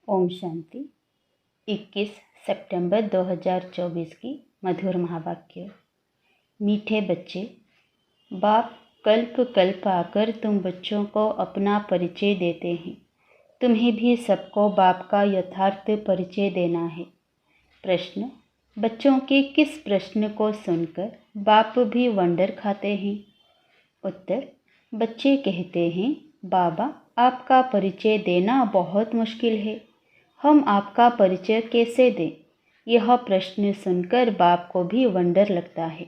ओम शांति। 21 सितंबर 2024 की मधुर महावाक्य। मीठे बच्चे, बाप कल्प कल्प आकर तुम बच्चों को अपना परिचय देते हैं। तुम्हें भी सबको बाप का यथार्थ परिचय देना है। प्रश्न: बच्चों के किस प्रश्न को सुनकर बाप भी वंडर खाते हैं? उत्तर: बच्चे कहते हैं, बाबा आपका परिचय देना बहुत मुश्किल है, हम आपका परिचय कैसे दें? यह प्रश्न सुनकर बाप को भी वंडर लगता है।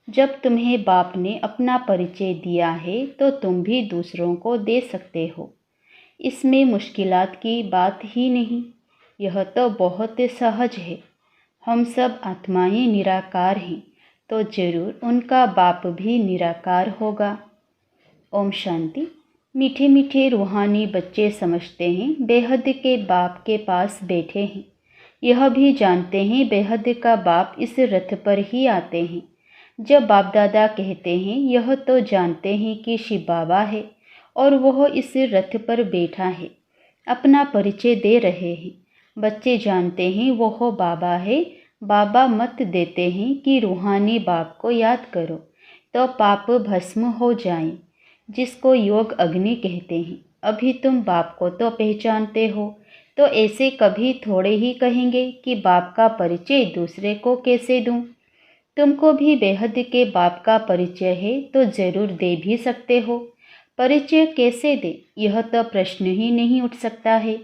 जब तुम्हें बाप ने अपना परिचय दिया है तो तुम भी दूसरों को दे सकते हो। इसमें मुश्किलात की बात ही नहीं, यह तो बहुत सहज है। हम सब आत्माएं निराकार हैं, तो जरूर उनका बाप भी निराकार होगा। ओम शांति। मीठे मीठे रूहानी बच्चे समझते हैं बेहद के बाप के पास बैठे हैं। यह भी जानते हैं बेहद का बाप इस रथ पर ही आते हैं। जब बाप दादा कहते हैं, यह तो जानते हैं कि शिव बाबा है और वह इस रथ पर बैठा है, अपना परिचय दे रहे हैं। बच्चे जानते हैं वह बाबा है। बाबा मत देते हैं कि रूहानी बाप को याद करो तो पाप भस्म हो जाएं, जिसको योग अग्नि कहते हैं। अभी तुम बाप को तो पहचानते हो, तो ऐसे कभी थोड़े ही कहेंगे कि बाप का परिचय दूसरे को कैसे दूं? तुमको भी बेहद के बाप का परिचय है तो जरूर दे भी सकते हो। परिचय कैसे दे, यह तो प्रश्न ही नहीं उठ सकता है।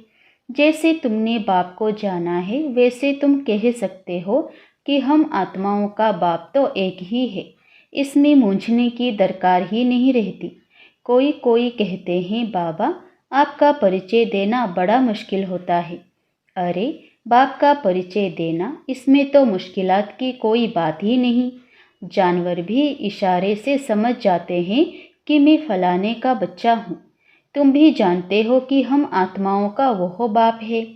जैसे तुमने बाप को जाना है, वैसे तुम कह सकते हो कि हम आत्माओं का बाप तो एक ही है। इसमें मूंझने की दरकार ही नहीं रहती। कोई कहते हैं, बाबा आपका परिचय देना बड़ा मुश्किल होता है। अरे, बाप का परिचय देना, इसमें तो मुश्किलात की कोई बात ही नहीं। जानवर भी इशारे से समझ जाते हैं कि मैं फलाने का बच्चा हूँ। तुम भी जानते हो कि हम आत्माओं का वह बाप है।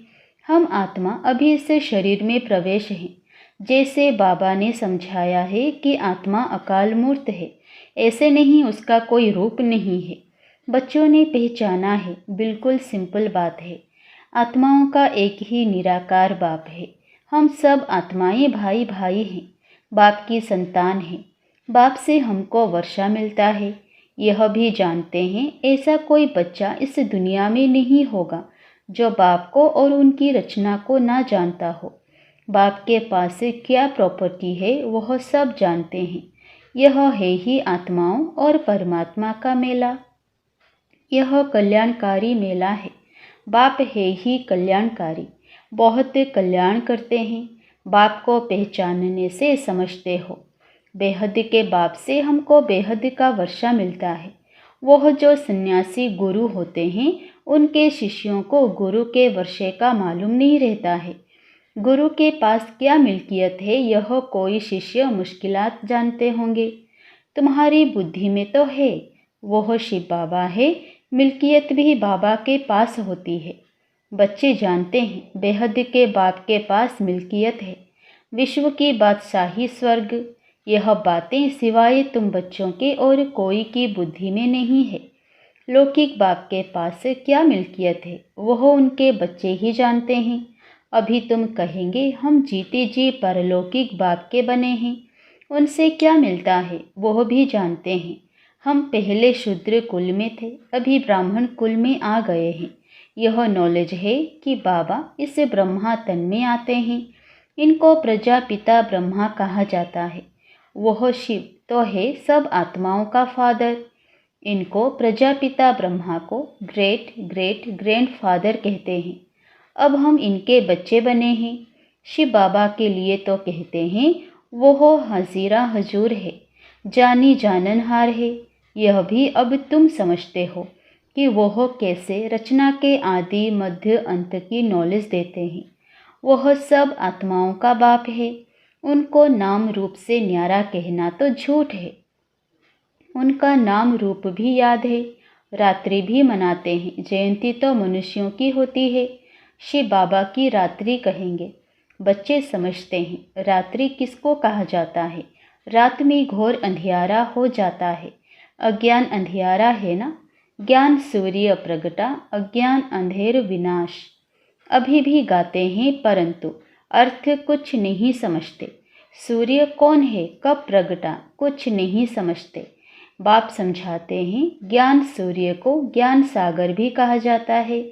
हम आत्मा अभी इस शरीर में प्रवेश हैं। जैसे बाबा ने समझाया है कि आत्मा अकाल मूर्त है, ऐसे नहीं उसका कोई रूप नहीं है। बच्चों ने पहचाना है, बिल्कुल सिंपल बात है। आत्माओं का एक ही निराकार बाप है। हम सब आत्माएं भाई भाई हैं, बाप की संतान हैं। बाप से हमको वर्षा मिलता है। यह भी जानते हैं ऐसा कोई बच्चा इस दुनिया में नहीं होगा जो बाप को और उनकी रचना को ना जानता हो। बाप के पास क्या प्रॉपर्टी है वह सब जानते हैं। यह है ही आत्माओं और परमात्मा का मेला। यह कल्याणकारी मेला है। बाप है ही कल्याणकारी, बहुत कल्याण करते हैं। बाप को पहचानने से समझते हो, बेहद के बाप से हमको बेहद का वर्षा मिलता है। वह जो सन्यासी गुरु होते हैं, उनके शिष्यों को गुरु के वर्षे का मालूम नहीं रहता है। गुरु के पास क्या मिल्कियत है, यह कोई शिष्य मुश्किलात जानते होंगे। तुम्हारी बुद्धि में तो है, वह शिव बाबा है। मिल्कियत भी बाबा के पास होती है। बच्चे जानते हैं बेहद के बाप के पास मिल्कियत है, विश्व की बादशाही, स्वर्ग। यह बातें सिवाय तुम बच्चों के और कोई की बुद्धि में नहीं है। लौकिक बाप के पास क्या मिल्कियत है, वह उनके बच्चे ही जानते हैं। अभी तुम कहेंगे, हम जीते जी परलौकिक बाप के बने हैं, उनसे क्या मिलता है वह भी जानते हैं। हम पहले शूद्र कुल में थे, अभी ब्राह्मण कुल में आ गए हैं। यह नॉलेज है कि बाबा इस ब्रह्मा तन में आते हैं। इनको प्रजापिता ब्रह्मा कहा जाता है। वह शिव तो है सब आत्माओं का फादर। इनको प्रजापिता ब्रह्मा को ग्रेट ग्रेट ग्रैंडफादर कहते हैं। अब हम इनके बच्चे बने हैं। शिव बाबा के लिए तो कहते हैं वह हजीरा हजूर है, जानी जाननहार है। यह भी अब तुम समझते हो कि वह कैसे रचना के आदि मध्य अंत की नॉलेज देते हैं। वह सब आत्माओं का बाप है। उनको नाम रूप से न्यारा कहना तो झूठ है। उनका नाम रूप भी याद है। रात्रि भी मनाते हैं। जयंती तो मनुष्यों की होती है, शिव बाबा की रात्रि कहेंगे। बच्चे समझते हैं रात्रि किसको कहा जाता है। रात में घोर अंधियारा हो जाता है। अज्ञान अंधियारा है ना। ज्ञान सूर्य प्रगटा, अज्ञान अंधेर विनाश। अभी भी गाते हैं परंतु अर्थ कुछ नहीं समझते। सूर्य कौन है, कब प्रगटा, कुछ नहीं समझते। बाप समझाते हैं ज्ञान सूर्य को ज्ञान सागर भी कहा जाता है।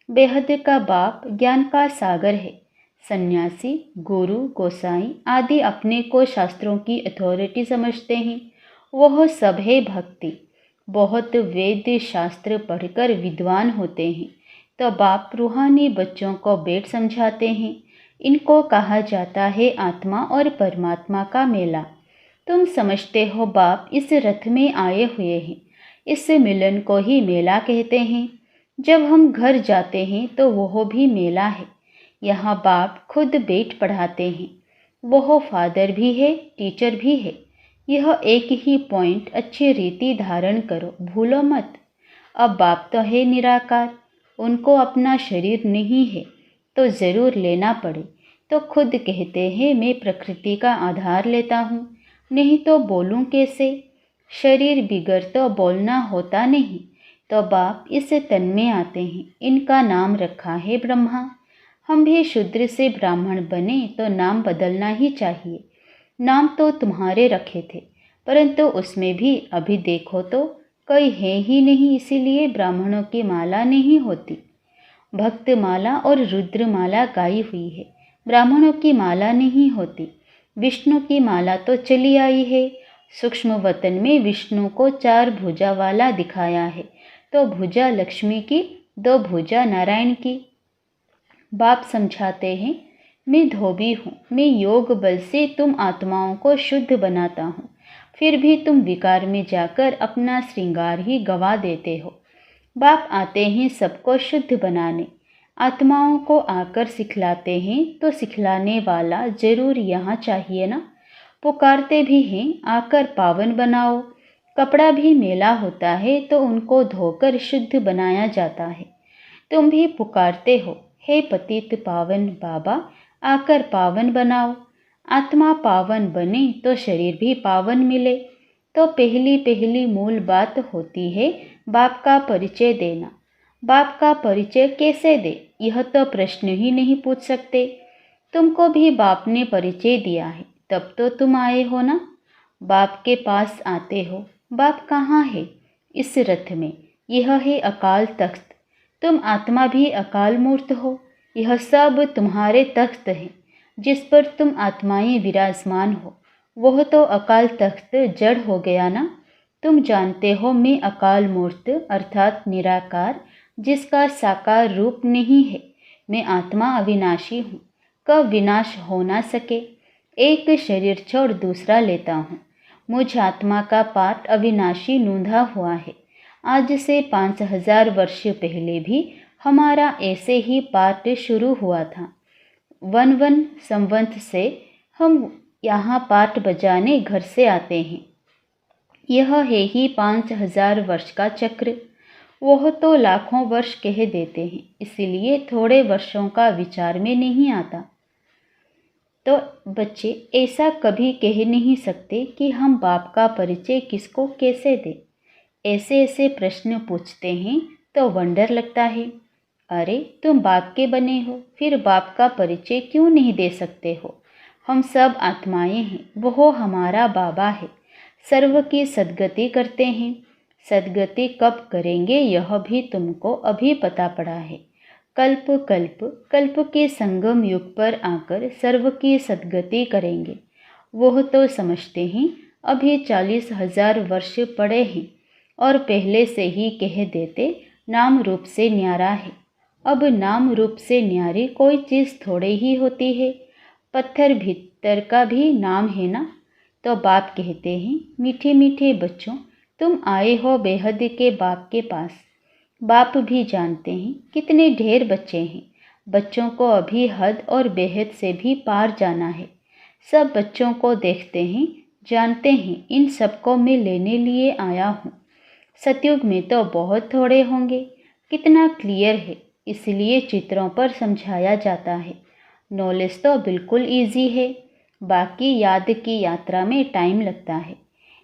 बेहद का बाप ज्ञान का सागर है। सन्यासी, गुरु, गोसाई आदि अपने को शास्त्रों की अथॉरिटी समझते हैं। वह सब है भक्ति। बहुत वेद शास्त्र पढ़कर विद्वान होते हैं तो बाप रूहानी बच्चों को बेट समझाते हैं। इनको कहा जाता है आत्मा और परमात्मा का मेला। तुम समझते हो बाप इस रथ में आए हुए हैं। इस मिलन को ही मेला कहते हैं। जब हम घर जाते हैं तो वह भी मेला है। यहाँ बाप खुद बेट पढ़ाते हैं। वह फादर भी है, टीचर भी है। यह एक ही पॉइंट अच्छी रीति धारण करो, भूलो मत। अब बाप तो है निराकार, उनको अपना शरीर नहीं है तो ज़रूर लेना पड़े तो खुद कहते हैं मैं प्रकृति का आधार लेता हूँ, नहीं तो बोलूँ कैसे। शरीर बिगड़ तो बोलना होता नहीं। तो बाप इस तन में आते हैं। इनका नाम रखा है ब्रह्मा। हम भी शूद्र से ब्राह्मण बने तो नाम बदलना ही चाहिए। नाम तो तुम्हारे रखे थे परंतु उसमें भी अभी देखो तो कोई है ही नहीं, इसीलिए ब्राह्मणों की माला नहीं होती। भक्त माला और रुद्र माला गाई हुई है, ब्राह्मणों की माला नहीं होती। विष्णु की माला तो चली आई है। सूक्ष्म वतन में विष्णु को 4 भुजा वाला दिखाया है तो भुजा लक्ष्मी की, 2 भुजा नारायण की। बाप समझाते हैं मैं धोबी हूँ, मैं योग बल से तुम आत्माओं को शुद्ध बनाता हूँ, फिर भी तुम विकार में जाकर अपना श्रृंगार ही गवा देते हो। बाप आते हैं सबको शुद्ध बनाने। आत्माओं को आकर सिखलाते हैं तो सिखलाने वाला जरूर यहाँ चाहिए ना। पुकारते भी हैं आकर पावन बनाओ। कपड़ा भी मेला होता है तो उनको धोकर शुद्ध बनाया जाता है। तुम भी पुकारते हो हे पतित पावन बाबा, आकर पावन बनाओ। आत्मा पावन बने तो शरीर भी पावन मिले। तो पहली मूल बात होती है बाप का परिचय देना। बाप का परिचय कैसे दे, यह तो प्रश्न ही नहीं पूछ सकते। तुमको भी बाप ने परिचय दिया है तब तो तुम आए हो ना। बाप के पास आते हो। बाप कहाँ है? इस रथ में। यह है अकाल तख्त। तुम आत्मा भी अकाल मूर्त हो। यह सब तुम्हारे तख्त है जिस पर तुम आत्माएं विराजमान हो। वह तो अकाल तख्त जड़ हो गया ना। तुम जानते हो मैं अकाल मूर्त अर्थात निराकार, जिसका साकार रूप नहीं है। मैं आत्मा अविनाशी हूँ, कब विनाश हो ना सके। एक शरीर छोड़ दूसरा लेता हूँ। मुझ आत्मा का पाठ अविनाशी नूंधा हुआ है। आज से 5000 वर्ष पहले भी हमारा ऐसे ही पाठ शुरू हुआ था। 11 संवत से हम यहाँ पाठ बजाने घर से आते हैं। यह है ही 5000 वर्ष का चक्र। वह तो लाखों वर्ष कह देते हैं, इसलिए थोड़े वर्षों का विचार में नहीं आता। तो बच्चे ऐसा कभी कह नहीं सकते कि हम बाप का परिचय किसको कैसे दें। ऐसे ऐसे प्रश्न पूछते हैं तो वंडर लगता है। अरे तुम बाप के बने हो, फिर बाप का परिचय क्यों नहीं दे सकते हो? हम सब आत्माएं हैं, वो हमारा बाबा है। सर्व की सद्गति करते हैं। सद्गति कब करेंगे यह भी तुमको अभी पता पड़ा है। कल्प कल्प कल्प के संगम युग पर आकर सर्व की सद्गति करेंगे। वह तो समझते हैं अभी 40,000 वर्ष पड़े हैं और पहले से ही कह देते नाम रूप से न्यारा है। अब नाम रूप से न्यारी कोई चीज़ थोड़े ही होती है। पत्थर भीतर का भी नाम है ना। तो बाप कहते हैं मीठे मीठे बच्चों, तुम आए हो बेहद के बाप के पास। बाप भी जानते हैं कितने ढेर बच्चे हैं। बच्चों को अभी हद और बेहद से भी पार जाना है। सब बच्चों को देखते हैं, जानते हैं इन सबको मैं लेने लिए आया हूँ। सतयुग में तो बहुत थोड़े होंगे। कितना क्लियर है, इसलिए चित्रों पर समझाया जाता है। नॉलेज तो बिल्कुल इजी है, बाकी याद की यात्रा में टाइम लगता है।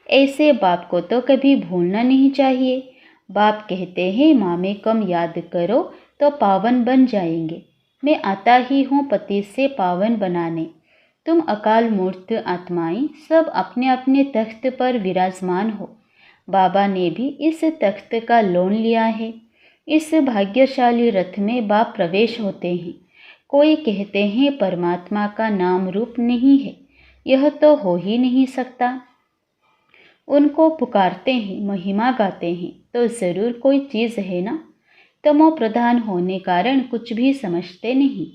ऐसे बाप को तो कभी भूलना नहीं चाहिए। बाप कहते हैं माँ में कम याद करो तो पावन बन जाएंगे। मैं आता ही हूँ पति से पावन बनाने। तुम अकाल मूर्त आत्माएं सब अपने अपने तख्त पर विराजमान हो। बाबा ने भी इस तख्त का लोन लिया है। इस भाग्यशाली रथ में बाप प्रवेश होते हैं। कोई कहते हैं परमात्मा का नाम रूप नहीं है, यह तो हो ही नहीं सकता। उनको पुकारते हैं, महिमा गाते हैं, तो ज़रूर कोई चीज़ है ना। तमो प्रधान होने कारण कुछ भी समझते नहीं।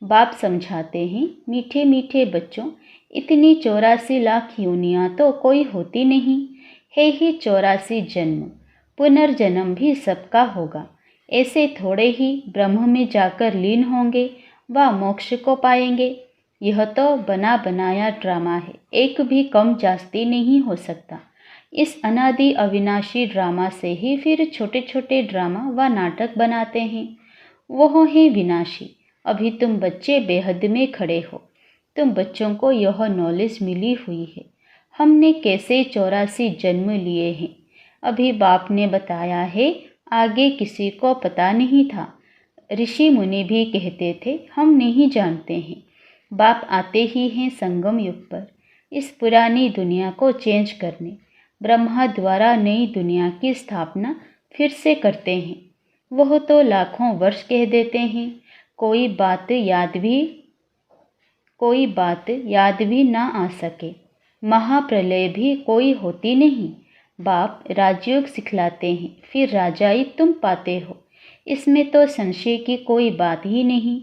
बाप समझाते हैं, मीठे मीठे बच्चों, इतनी 84 लाख योनियाँ तो कोई होती नहीं है ही 84 जन्म। पुनर्जन्म भी सबका होगा। ऐसे थोड़े ही ब्रह्म में जाकर लीन होंगे व मोक्ष को पाएंगे। यह तो बना बनाया ड्रामा है, एक भी कम जास्ती नहीं हो सकता। इस अनादि अविनाशी ड्रामा से ही फिर छोटे छोटे ड्रामा व नाटक बनाते हैं। वह है विनाशी। अभी तुम बच्चे बेहद में खड़े हो। तुम बच्चों को यह नॉलेज मिली हुई है, हमने कैसे 84 जन्म लिए हैं। अभी बाप ने बताया है, आगे किसी को पता नहीं था। ऋषि मुनि भी कहते थे हम नहीं जानते हैं। बाप आते ही हैं संगम युग पर, इस पुरानी दुनिया को चेंज करने। ब्रह्मा द्वारा नई दुनिया की स्थापना फिर से करते हैं। वह तो लाखों वर्ष कह देते हैं, कोई बात याद भी ना आ सके। महाप्रलय भी कोई होती नहीं। बाप राजयोग सिखलाते हैं, फिर राजाई तुम पाते हो। इसमें तो संशय की कोई बात ही नहीं।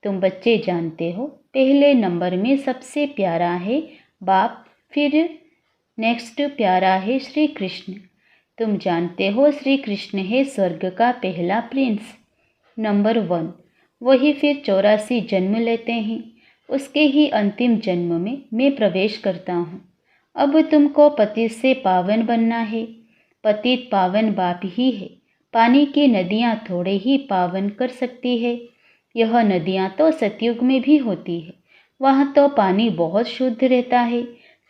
तुम बच्चे जानते हो, पहले नंबर में सबसे प्यारा है बाप, फिर नेक्स्ट प्यारा है श्री कृष्ण। तुम जानते हो श्री कृष्ण है स्वर्ग का पहला प्रिंस, नंबर 1। वही फिर 84 जन्म लेते हैं। उसके ही अंतिम जन्म में मैं प्रवेश करता हूँ। अब तुमको पति से पावन बनना है। पतित पावन बाप ही है। पानी की नदियाँ थोड़े ही पावन कर सकती है। यह नदियाँ तो सतयुग में भी होती है। वहाँ तो पानी बहुत शुद्ध रहता है,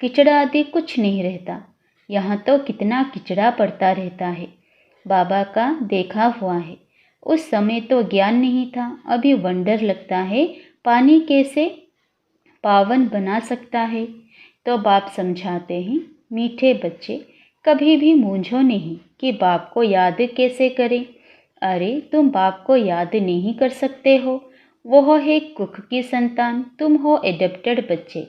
किचड़ा आदि कुछ नहीं रहता। यहाँ तो कितना किचड़ा पड़ता रहता है। बाबा का देखा हुआ है। उस समय तो ज्ञान नहीं था। अभी वंडर लगता है पानी कैसे पावन बना सकता है। तो बाप समझाते हैं, मीठे बच्चे कभी भी मूंझो नहीं कि बाप को याद कैसे करें। अरे तुम बाप को याद नहीं कर सकते हो, वह है कुख की संतान, तुम हो एडप्टेड बच्चे।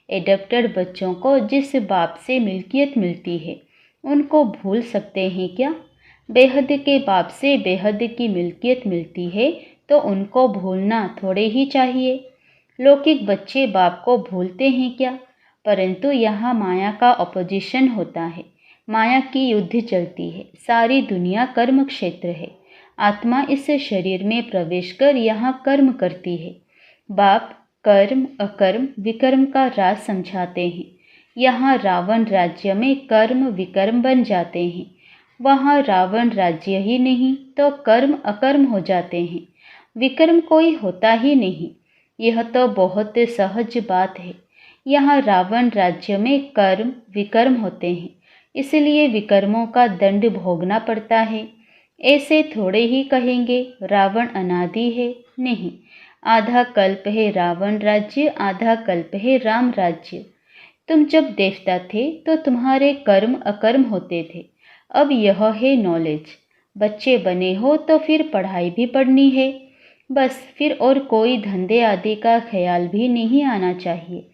एडप्टेड बच्चों को जिस बाप से मिल्कियत मिलती है उनको भूल सकते हैं क्या? बेहद के बाप से बेहद की मिल्कियत मिलती है तो उनको भूलना थोड़े ही चाहिए। लौकिक बच्चे बाप को भूलते हैं क्या? परंतु यहाँ माया का अपोजिशन होता है, माया की युद्ध चलती है। सारी दुनिया कर्म क्षेत्र है। आत्मा इस शरीर में प्रवेश कर यहाँ कर्म करती है। बाप कर्म अकर्म विकर्म का राज समझाते हैं। यहाँ रावण राज्य में कर्म विकर्म बन जाते हैं। वहाँ रावण राज्य ही नहीं तो कर्म अकर्म हो जाते हैं। विकर्म कोई होता ही नहीं। यह तो बहुत सहज बात है। यहाँ रावण राज्य में कर्म विकर्म होते हैं, इसलिए विकर्मों का दंड भोगना पड़ता है। ऐसे थोड़े ही कहेंगे रावण अनादि है, नहीं। आधा कल्प है रावण राज्य, आधा कल्प है राम राज्य। तुम जब देवता थे तो तुम्हारे कर्म अकर्म होते थे। अब यह है नॉलेज। बच्चे बने हो तो फिर पढ़ाई भी पढ़नी है, बस फिर और कोई धंधे आदि का ख्याल भी नहीं आना चाहिए।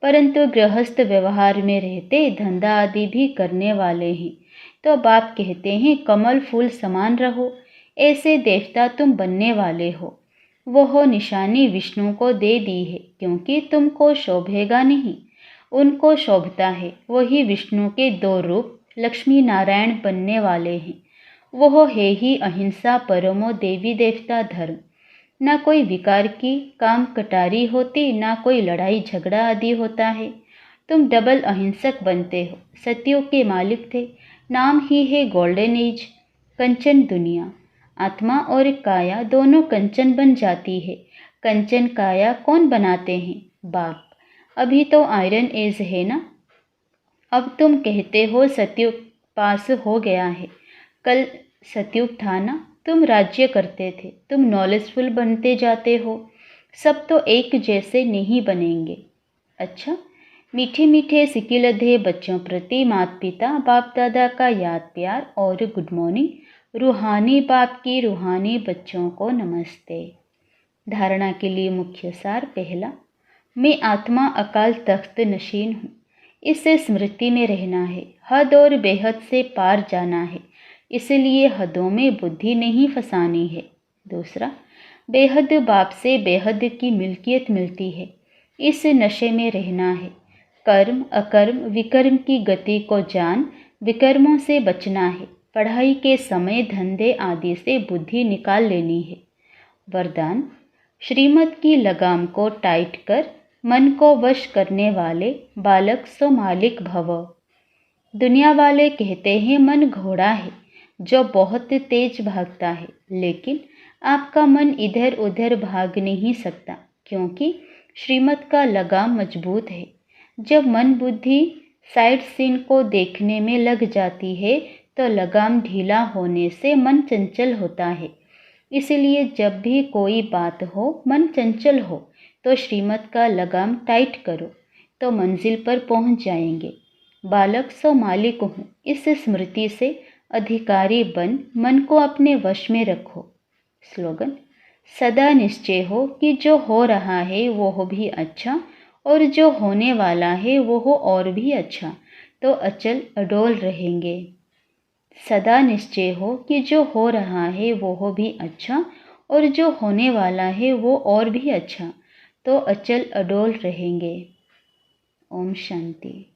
परंतु गृहस्थ व्यवहार में रहते धंधा आदि भी करने वाले हैं तो बाप कहते हैं कमल फूल समान रहो। ऐसे देवता तुम बनने वाले हो। वह निशानी विष्णु को दे दी है, क्योंकि तुमको शोभेगा नहीं, उनको शोभता है। वही विष्णु के 2 रूप लक्ष्मी नारायण बनने वाले हैं। वह है ही अहिंसा परमो देवी देवता धर्म। ना कोई विकार की काम कटारी होती, ना कोई लड़ाई झगड़ा आदि होता है। तुम डबल अहिंसक बनते हो। सतयुग के मालिक थे, नाम ही है गोल्डन एज, कंचन दुनिया। आत्मा और काया दोनों कंचन बन जाती है। कंचन काया कौन बनाते हैं? बाप। अभी तो आयरन एज है ना। अब तुम कहते हो सतयुग पास हो गया है। कल सतयुग था ना, तुम राज्य करते थे, तुम नॉलेजफुल बनते जाते हो। सब तो एक जैसे नहीं बनेंगे। अच्छा, मीठे मीठे सिकिलधे बच्चों प्रति माता पिता बाप दादा का याद प्यार और गुड मॉर्निंग। रूहानी बाप की रूहानी बच्चों को नमस्ते। धारणा के लिए मुख्य सार। पहला, मैं आत्मा अकाल तख्त नशीन हूँ। इससे स्मृति में रहना है। हद और बेहद से पार जाना है, इसलिए हदों में बुद्धि नहीं फंसानी है। दूसरा, बेहद बाप से बेहद की मिल्कियत मिलती है, इस नशे में रहना है। कर्म अकर्म विकर्म की गति को जान विकर्मों से बचना है। पढ़ाई के समय धंधे आदि से बुद्धि निकाल लेनी है। वरदान, श्रीमत की लगाम को टाइट कर मन को वश करने वाले बालक सो मालिक भव। दुनिया वाले कहते हैं मन घोड़ा है जो बहुत तेज भागता है, लेकिन आपका मन इधर उधर भाग नहीं सकता, क्योंकि श्रीमत का लगाम मजबूत है। जब मन बुद्धि साइड सीन को देखने में लग जाती है तो लगाम ढीला होने से मन चंचल होता है। इसलिए जब भी कोई बात हो, मन चंचल हो, तो श्रीमत का लगाम टाइट करो, तो मंजिल पर पहुंच जाएंगे। बालक सो मालिक हूँ, इस स्मृति से अधिकारी बन मन को अपने वश में रखो। स्लोगन, सदा निश्चय हो कि जो हो रहा है वो हो भी अच्छा, और जो होने वाला है वो हो और भी अच्छा, तो अचल अडोल रहेंगे। सदा निश्चय हो कि जो हो रहा है वो हो भी अच्छा, और जो होने वाला है वो और भी अच्छा, तो अचल अडोल रहेंगे। ओम शांति।